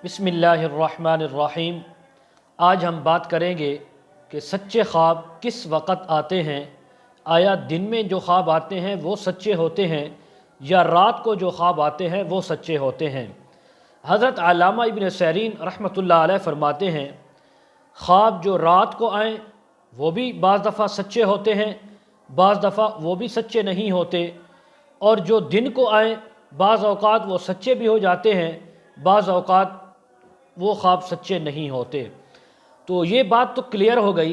बिस्मिल्लाहिर्रहमानिर्रहीम। आज हम बात करेंगे कि सच्चे ख्वाब किस वक़्त आते हैं। आया दिन में जो ख्वाब आते हैं वो सच्चे होते हैं या रात को जो ख्वाब आते हैं वो सच्चे होते हैं। हज़रत अल्लामा इब्न सीरीन रहमतुल्लाह अलैह फरमाते हैं, ख्वाब जो रात को आएँ वो भी बाज़ दफ़ा सच्चे होते हैं, बाज़ दफ़ा वो भी सच्चे नहीं होते, और जो दिन को आएँ बाज़ औक़ात वो सच्चे भी हो जाते हैं, बाज़ औक़ात वो ख्वाब सच्चे नहीं होते। तो ये बात तो क्लियर हो गई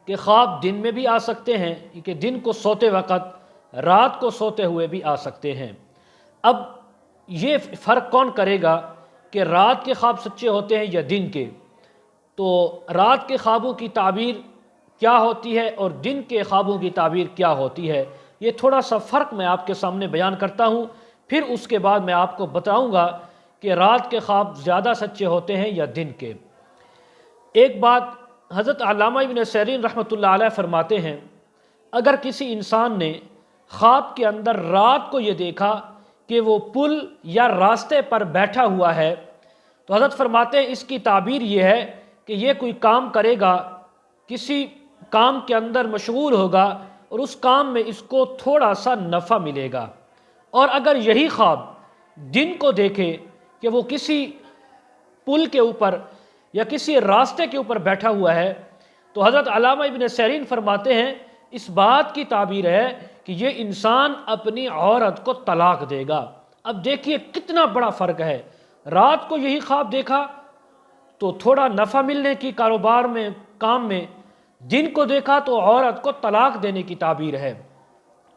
कि ख्वाब दिन में भी आ सकते हैं, कि दिन को सोते वक़्त, रात को सोते हुए भी आ सकते हैं। अब ये फ़र्क कौन करेगा कि रात के ख्वाब सच्चे होते हैं या दिन के। तो रात के ख्वाबों की ताबीर क्या होती है और दिन के ख्वाबों की ताबीर क्या होती है, ये थोड़ा सा फ़र्क मैं आपके सामने बयान करता हूँ। फिर उसके बाद मैं आपको बताऊँगा कि रात के ख्वाब ज़्यादा सच्चे होते हैं या दिन के। एक बात हज़रत अल्लामा इब्न सीरीन रहमतुल्लाह अलैह फरमाते हैं, अगर किसी इंसान ने ख्वाब के अंदर रात को ये देखा कि वो पुल या रास्ते पर बैठा हुआ है, तो हज़रत फरमाते हैं इसकी ताबीर ये है कि ये कोई काम करेगा, किसी काम के अंदर मशगूल होगा और उस काम में इसको थोड़ा सा नफ़ा मिलेगा। और अगर यही ख्वाब दिन को देखे कि वो किसी पुल के ऊपर या किसी रास्ते के ऊपर बैठा हुआ है, तो हज़रत अल्लामा इब्न सीरीन फरमाते हैं इस बात की ताबीर है कि ये इंसान अपनी औरत को तलाक देगा। अब देखिए कितना बड़ा फ़र्क है, रात को यही ख्वाब देखा तो थोड़ा नफ़ा मिलने की कारोबार में, काम में, दिन को देखा तो औरत को तलाक देने की ताबीर है।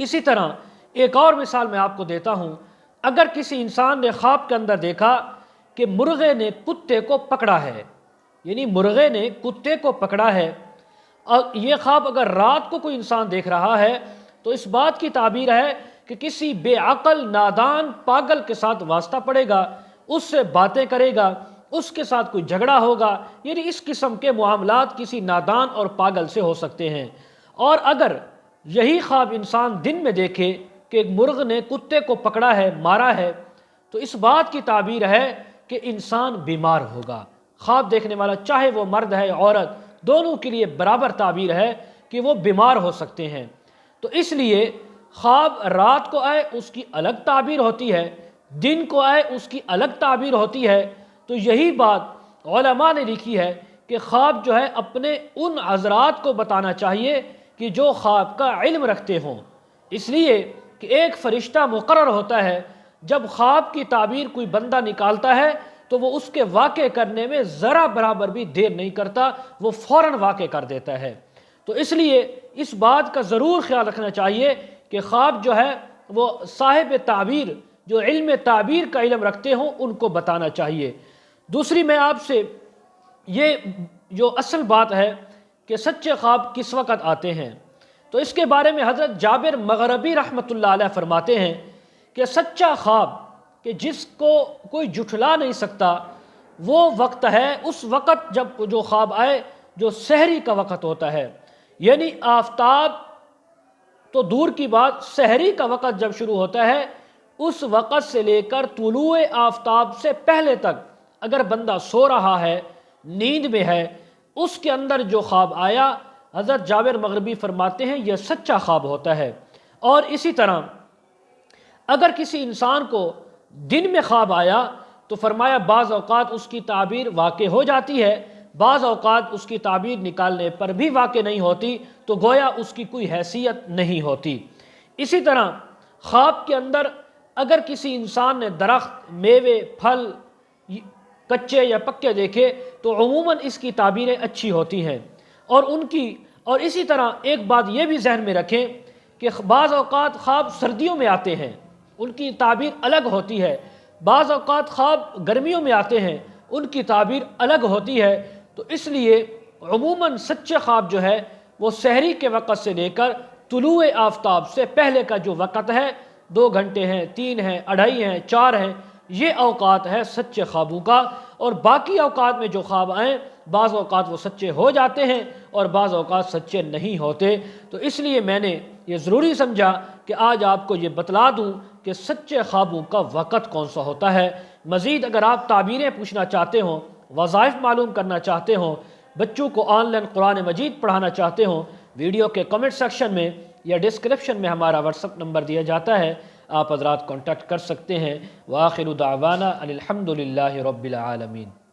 इसी तरह एक और मिसाल मैं आपको देता हूँ, अगर किसी इंसान ने ख्वाब के अंदर देखा कि मुर्गे ने कुत्ते को पकड़ा है, यानी मुर्गे ने कुत्ते को पकड़ा है, और ये ख्वाब अगर रात को कोई इंसान देख रहा है तो इस बात की ताबीर है कि किसी बेअक्ल नादान पागल के साथ वास्ता पड़ेगा, उससे बातें करेगा, उसके साथ कोई झगड़ा होगा, यानी इस किस्म के मामलात किसी नादान और पागल से हो सकते हैं। और अगर यही ख्वाब इंसान दिन में देखे कि एक मुर्ग ने कुत्ते को पकड़ा है, मारा है, तो इस बात की ताबीर है कि इंसान बीमार होगा। ख्वाब देखने वाला चाहे वो मर्द है औरत, दोनों के लिए बराबर ताबीर है कि वो बीमार हो सकते हैं। तो इसलिए ख्वाब रात को आए उसकी अलग ताबीर होती है, दिन को आए उसकी अलग ताबीर होती है। तो यही बात उलमा ने लिखी है कि ख्वाब जो है अपने उन हज़रात को बताना चाहिए कि जो ख्वाब का इल्म रखते हों, इसलिए कि एक फ़रिश्ता मुकर्रर होता है, जब ख्वाब की ताबीर कोई बंदा निकालता है तो वो उसके वाक़े करने में ज़रा बराबर भी देर नहीं करता, वो फ़ौरन वाक़े कर देता है। तो इसलिए इस बात का ज़रूर ख्याल रखना चाहिए कि ख्वाब जो है वो साहिब ताबीर, जो इल्म ताबीर का इल्म रखते हों, उनको बताना चाहिए। दूसरी मैं आपसे ये जो असल बात है कि सच्चे ख्वाब किस वक़्त आते हैं, तो इसके बारे में हज़रत जाबिर मग़रबी रहमतुल्लाह अलैह फरमाते हैं कि सच्चा ख्वाब कि जिसको कोई जुठला नहीं सकता, वो वक्त है उस वक़्त जब जो ख्वाब आए जो सहरी का वक़्त होता है, यानी आफताब तो दूर की बात, सहरी का वक़्त जब शुरू होता है उस वक़्त से लेकर तुलूए आफताब से पहले तक अगर बंदा सो रहा है, नींद में है, उसके अंदर जो ख्वाब आया, हज़रत जाबिर मग़रबी फरमाते हैं यह सच्चा ख्वाब होता है। और इसी तरह अगर किसी इंसान को दिन में ख्वाब आया तो फरमाया बाज़ औक़ात उसकी ताबीर वाक़े हो जाती है, बाज़ औक़ात उसकी ताबीर निकालने पर भी वाक़े नहीं होती, तो गोया उसकी कोई हैसियत नहीं होती। इसी तरह ख्वाब के अंदर अगर किसी इंसान ने दरख्त, मेवे, फल कच्चे या पक्के देखे तो अमूमन इसकी ताबीरें अच्छी होती हैं। और इसी तरह एक बात ये भी जहन में रखें कि बाज़ औक़ात ख्वाब सर्दियों में आते हैं, उनकी ताबीर अलग होती है, बाज़ औक़ात ख्वाब गर्मियों में आते हैं, उनकी ताबीर अलग होती है। तो इसलिए अमूमन सच्चे ख्वाब जो है वो सहरी के वक़्त से लेकर तुलूए आफताब से पहले का जो वक़्त है, 2 घंटे हैं, 3 हैं, 2.5 हैं, 4 हैं, ये औक़ात है सच्चे ख्वाबों का। और बाकी औक़ात में जो ख्वाब आएँ, बाज़ औक़ात वो सच्चे हो जाते हैं और बाज़ औक़ात सच्चे नहीं होते। तो इसलिए मैंने ये ज़रूरी समझा कि आज आपको ये बतला दूँ कि सच्चे ख्वाबों का वक़्त कौन सा होता है, مزید اگر آپ تعبیریں پوچھنا چاہتے ہوں، وظائف معلوم کرنا چاہتے ہوں، بچوں کو آن لائن قرآن مجید پڑھانا چاہتے ہوں، ویڈیو کے کمنٹ سیکشن میں یا ڈسکرپشن میں ہمارا واٹس ایپ نمبر دیا جاتا ہے، آپ حضرات کانٹیکٹ کر سکتے ہیں۔ وآخر دعوانا ان الحمد للہ رب العالمین۔